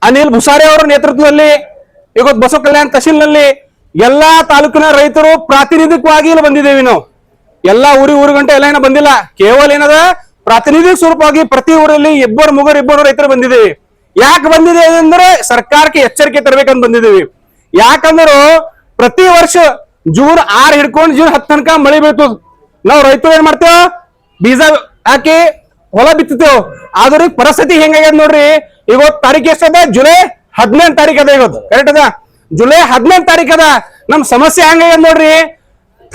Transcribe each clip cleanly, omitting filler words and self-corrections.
ಅನಿಲ್ ಭುಸಾರಿ ಅವರ ನೇತೃತ್ವದಲ್ಲಿ ಇವತ್ತು ಬಸವ ಕಲ್ಯಾಣ ತಹಶೀಲ್ನಲ್ಲಿ ಎಲ್ಲಾ ತಾಲೂಕಿನ ರೈತರು ಪ್ರಾತಿನಿಧಿಕವಾಗಿ ಇಲ್ಲಿ ಬಂದಿದ್ದೇವೆ. ನಾವು ಎಲ್ಲಾ ಊರಿಗಂಟೆ ಎಲ್ಲ ಏನ ಬಂದಿಲ್ಲ, ಕೇವಲ ಏನದ ಪ್ರಾತಿನಿಧಿಕ ಸ್ವರೂಪವಾಗಿ ಪ್ರತಿ ಊರಲ್ಲಿ ಇಬ್ಬರು ರೈತರು ಬಂದಿದ್ದೇವೆ. ಯಾಕೆ ಬಂದಿದ್ದೇವೆ ಅಂದ್ರೆ ಸರ್ಕಾರಕ್ಕೆ ಎಚ್ಚರಿಕೆ ತರಬೇಕಂತ ಬಂದಿದ್ದೇವೆ. ಯಾಕಂದ್ರೆ ಪ್ರತಿ ವರ್ಷ ಜೂನ್ 6 ಹಿಡ್ಕೊಂಡು ಜೂನ್ 10 ತನಕ ಮಳೆ ಬೀಳ್ತದ. ನಾವು ರೈತರು ಏನ್ ಮಾಡ್ತೇವ, ಬೀಜ ಹಾಕಿ ಹೊಲ ಬಿತ್ತೇವ್. ಆದ್ರೆ ಪರಿಸ್ಥಿತಿ ಹೆಂಗಾಗ್ಯದ ನೋಡ್ರಿ. ಇವತ್ತು ತಾರೀಕು ಎಷ್ಟದ, ಜುಲೈ 18 ತಾರೀಕು ಅದ. ಇವತ್ತು ಕರೆಕ್ಟ್ ಅದ, ಜುಲೈ 18 ತಾರೀಕು ಅದ. ನಮ್ ಸಮಸ್ಯೆ ಹೆಂಗಾಗ್ಯದ ನೋಡ್ರಿ.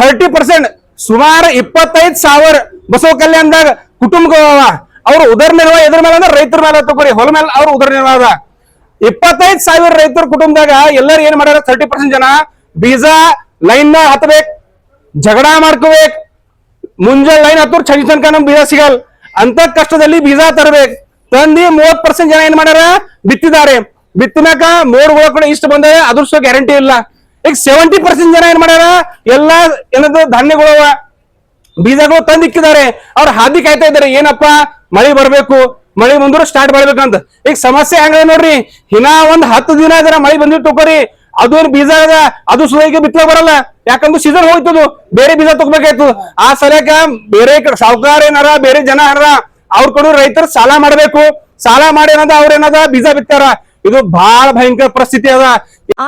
30% ಸುಮಾರು 25,000 ಬಸವ ಕಲ್ಯಾಣದಾಗ ಕುಟುಂಬಗಳವ. ಅವ್ರು ಉದರ ನಿರ್ವಾಹ ಎದ್ರ ಮೇಲೆ ಅಂದ್ರೆ ರೈತರ ಮೇಲೆ ತಗೋರಿ, ಹೊಲ ಮೇಲೆ ಅವ್ರು ಉದರ ನಿರ್ವಾಹ ಅದ. 25,000 ರೈತರ ಕುಟುಂಬದಾಗ ಎಲ್ಲರೂ ಏನ್ ಮಾಡ್ಯಾರ, 30% ಜನ ಬೀಜ ಲೈನ್ ಹತ್ಬೇಕು, ಜಗಳ ಮಾಡ್ಕೋಬೇಕು. ಮುಂಜಾನೆ ಲೈನ್ ಹತ್ತೂರ್ ಸಂಜೆ ತನಕ ನಮ್ ಬೀಜ ಸಿಗಲ್. ಅಂತ ಕಷ್ಟದಲ್ಲಿ ಬೀಜ ತರಬೇಕು. ತಂದಿ 30% ಜನ ಏನ್ ಮಾಡ್ಯಾರ, ಬಿತ್ತಿದ್ದಾರೆ. ಬಿತ್ತಿನಾಕ ಮೋಡ್ಗಳ ಕೂಡ ಇಷ್ಟ ಬಂದ ಅದ್ರ ಗ್ಯಾರಂಟಿ ಇಲ್ಲ. ಈಗ 70% ಜನ ಏನ್ ಮಾಡ್ಯಾರ, ಎಲ್ಲಾ ಏನದು ಧಾನ್ಯಗಳು ಬೀಜಗಳು ತಂದಿಕ್ಕಿದ್ದಾರೆ. ಅವ್ರ ಹಾದಿ ಕಾಯ್ತಾ ಇದ್ದಾರೆ, ಏನಪ್ಪಾ ಮಳಿ ಬರ್ಬೇಕು, ಮಳಿ ಮುಂದೂರು ಸ್ಟಾರ್ಟ್ ಮಾಡ್ಬೇಕಂತ. ಈಗ ಸಮಸ್ಯೆ ಹೆಂಗ ನೋಡ್ರಿ, ಇನ್ನ ಒಂದ್ 10 ದಿನ ಜನ ಮಳಿ ಬಂದಿಟ್ಟು ತಗೋರಿ, ಅದೇನು ಬೀಜ ಅದ ಅದು ಸುಧಾರಿಗೆ ಬಿತ್ತಲ ಬರಲ್ಲ. ಯಾಕಂದ್ರೆ ಸೀಸನ್ ಹೋಯ್ತದು, ಬೇರೆ ಬೀಜ ತಗೋಬೇಕಾಯ್ತು. ಆ ಸಲಕ ಬೇರೆ ಸಾಹುಕಾರ ಏನಾರ, ಬೇರೆ ಜನ ಯಾರ ಅವ್ರ ಕಡೆ ರೈತರು ಸಾಲ ಮಾಡ್ಬೇಕು. ಸಾಲ ಮಾಡಿ ಏನದ ಅವ್ರ ಏನದ ಬೀಜ ಬಿತ್ತಾರ. ಇದು ಬಹಳ ಭಯಂಕರ ಪರಿಸ್ಥಿತಿ ಅದ.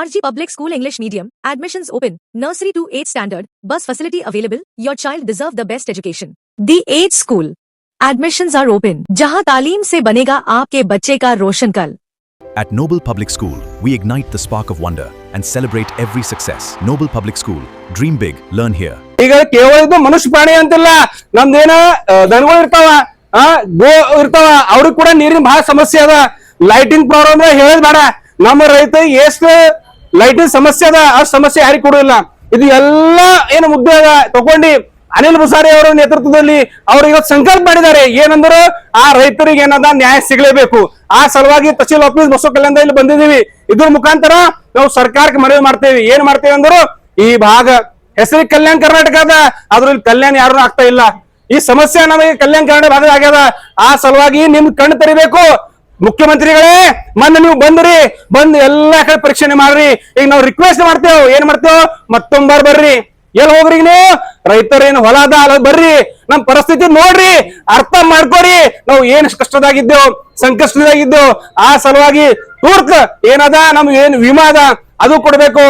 RG Public School English Medium. Admissions open. Nursery to 8th standard. Bus facility available. Your child deserve the best education. The Age School. Admissions are open. जहां तालीम से बनेगा आपके बच्चे का रोशन कल. At Noble Public School, we ignite the spark of wonder and celebrate every success. Noble Public School. Dream big, learn here. ಈಗ ಕೇವಲ ಇದು ಮನುಷ್ಯ ಪ್ರಾಣಿ ಅಂತಿಲ್ಲ, ನಮ್ದೇನ ದನಗಳು ಇರ್ತಾವ, ಗೋ ಇರ್ತಾವ, ಅವ್ರಿಗೆ ಕೂಡ ನೀರಿನ ಬಹಳ ಸಮಸ್ಯೆ ಅದ. ಲೈಟಿಂಗ್ ಪ್ರಾಬ್ಲಮ್ ಹೇಳೋದ್ ಬೇಡ. ನಮ್ಮ ರೈತ ಎಷ್ಟು ಲೈಟಿಂಗ್ ಸಮಸ್ಯೆ ಅದ, ಆ ಸಮಸ್ಯೆ ಯಾರಿಗೂ ಕೊಡೋದಿಲ್ಲ. ಇದು ಎಲ್ಲಾ ಏನು ಮುದ್ದೆ ಅದ ತಗೊಂಡು ಅನಿಲ್ ಭುಸಾರಿ ಅವರ ನೇತೃತ್ವದಲ್ಲಿ ಅವ್ರು ಇವತ್ತು ಸಂಕಲ್ಪ ಮಾಡಿದ್ದಾರೆ. ಏನಂದ್ರು, ಆ ರೈತರಿಗೆ ಏನದ ನ್ಯಾಯ ಸಿಗಲೇಬೇಕು. ಆ ಸಲುವಾಗಿ ತಹಶೀಲ್ ಆಫೀಸ್ ಬಸವ ಕಲ್ಯಾಣದಲ್ಲಿ ಬಂದಿದ್ದೀವಿ. ಇದ್ರ ಮುಖಾಂತರ ನಾವು ಸರ್ಕಾರಕ್ಕೆ ಮನವಿ ಮಾಡ್ತೇವೆ. ಏನ್ ಮಾಡ್ತೇವೆ ಅಂದ್ರು, ಈ ಭಾಗ ಹೆಸರಿಗೆ ಕಲ್ಯಾಣ ಕರ್ನಾಟಕ ಅದ, ಅದ್ರಲ್ಲಿ ಕಲ್ಯಾಣ ಯಾರು ಆಗ್ತಾ ಇಲ್ಲ. ಈ ಸಮಸ್ಯೆ ನಮಗೆ ಕಲ್ಯಾಣ ಕರ್ನಾಟಕ ಭಾಗದ ಆಗ್ಯದ. ಆ ಸಲುವಾಗಿ ನಿಮ್ ಕಣ್ಣು ತೆರಿಬೇಕು. ಮುಖ್ಯಮಂತ್ರಿಗಳೇ, ಮೊನ್ನೆ ನೀವು ಬಂದ್ರಿ, ಬಂದ್ ಎಲ್ಲಾ ಕಡೆ ಪರೀಕ್ಷೆ ಮಾಡ್ರಿ. ಈಗ ನಾವು ರಿಕ್ವೆಸ್ಟ್ ಮಾಡ್ತೇವೆ, ಏನ್ ಮಾಡ್ತೇವೆ, ಮತ್ತೊಂಬಾರ್ ಬರ್ರಿ. ಎಲ್ಲಿ ಹೋಗ್ರಿ ನೀವು, ರೈತರೇನು ಹೊಲ ಅದ ಅಲ್ಲ ಬರ್ರಿ, ನಮ್ ಪರಿಸ್ಥಿತಿ ನೋಡ್ರಿ, ಅರ್ಥ ಮಾಡ್ಕೋರಿ. ನಾವು ಏನ್ ಕಷ್ಟದಾಗಿದ್ದೇವು, ಸಂಕಷ್ಟದಾಗಿದ್ದೇವು. ಆ ಸಲುವಾಗಿ ತೂರ್ಕ್ ಏನದ, ನಮ್ಗೆ ಏನ್ ವಿಮಾ ಅದ ಅದು ಕೊಡ್ಬೇಕು,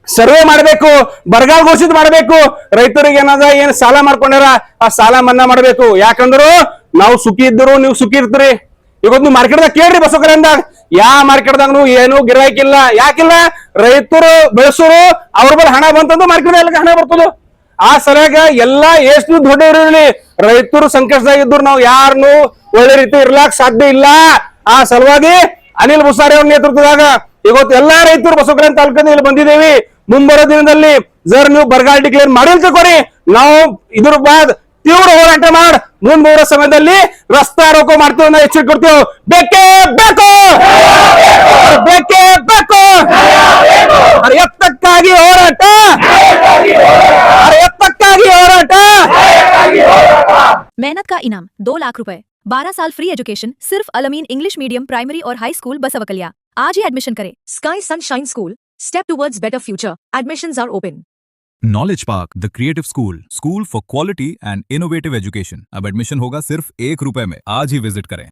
ಸರ್ವೆ ಮಾಡ್ಬೇಕು, ಬರಗಾಲ ಘೋಷಿತ ಮಾಡ್ಬೇಕು. ರೈತರಿಗೆ ಏನದ ಏನ್ ಸಾಲ ಮಾಡ್ಕೊಂಡಾರ ಆ ಸಾಲ ಮನ್ನಾ ಮಾಡ್ಬೇಕು. ಯಾಕಂದ್ರು ನಾವು ಸುಖಿ ಇದ್ರು ನೀವು ಸುಖಿ ಇರ್ತೀರಿ. ಇವತ್ತು ನೀವು ಮಾರ್ಕೆಟ್ದಾಗ ಕೇಳ್ರಿ, ಬಸವ ಕಲ್ಯಾಣದಾಗ ಯಾವ ಮಾರ್ಕೆಟ್ದಾಗ ಏನು ಗಿರಾಕಿಲ್ಲ. ಯಾಕಿಲ್ಲ, ರೈತರು ಬೆಳೆಸೋರು ಅವ್ರ ಬಳಿ ಹಣ ಬಂತಂದು ಮಾರ್ಕೆಟ್ ಎಲ್ಲ ಹಣ ಬರ್ತದ. ಆ ಸಲಗ ಎಲ್ಲಾ ಎಷ್ಟು ದೊಡ್ಡ ಇರಲಿ, ರೈತರು ಸಂಕಷ್ಟದಾಗಿದ್ರು ನಾವು ಯಾರನ್ನು ಒಳ್ಳೆ ರೀತಿ ಇರ್ಲಾಕ್ ಸಾಧ್ಯ ಇಲ್ಲ. ಆ ಸಲುವಾಗಿ ಅನಿಲ್ ಭುಸಾರಿ ಅವ್ರ ನೇತೃತ್ವದಾಗ ಇವತ್ತು ಎಲ್ಲಾ ರೈತರು ಬಸವ ಕಲ್ಯಾಣ ತಾಲೂಕಿನಲ್ಲಿ ಇಲ್ಲಿ ಬಂದಿದ್ದೇವೆ. ಮುಂಬರೋ ದಿನದಲ್ಲಿ ಜರ್ ನೀವು ಬರಗಾಲ ಡಿಕ್ಲೇರ್ ಮಾಡಿಲ್ ತಗೋರಿ, ನಾವು ಇದ್ರ ಬಾದ್ ತೀವ್ರ ಹೋರಾಟ ಮಾಡಿ ಮುಂಬರುವ ಸಮಯದಲ್ಲಿ ರಸ್ತಾ ರೋಕೋ ಮಾಡ್ತೀವಿ ಅನ್ನೋ ಎಚ್ಚರಿಕೆ ಕೊಡ್ತೇವೆ. ಬೇಕೇ ಬೇಕು, ಬೇಕೇ ಬೇಕು. ಎತ್ತಕ್ಕಾಗಿ ಹೋರಾಟ, ಎತ್ತಕ್ಕಾಗಿ ಹೋರಾಟ. मेहनत का इनाम 2 लाख रुपए, 12 साल फ्री एजुकेशन सिर्फ अलमीन इंग्लिश मीडियम प्राइमरी और हाई स्कूल बसवकलिया. आज ही एडमिशन करें. Sky sunshine school, step towards better future. Admissions are open. Knowledge park the creative school for quality and innovative education. अब एडमिशन होगा सिर्फ ₹1 में. आज ही विजिट करें.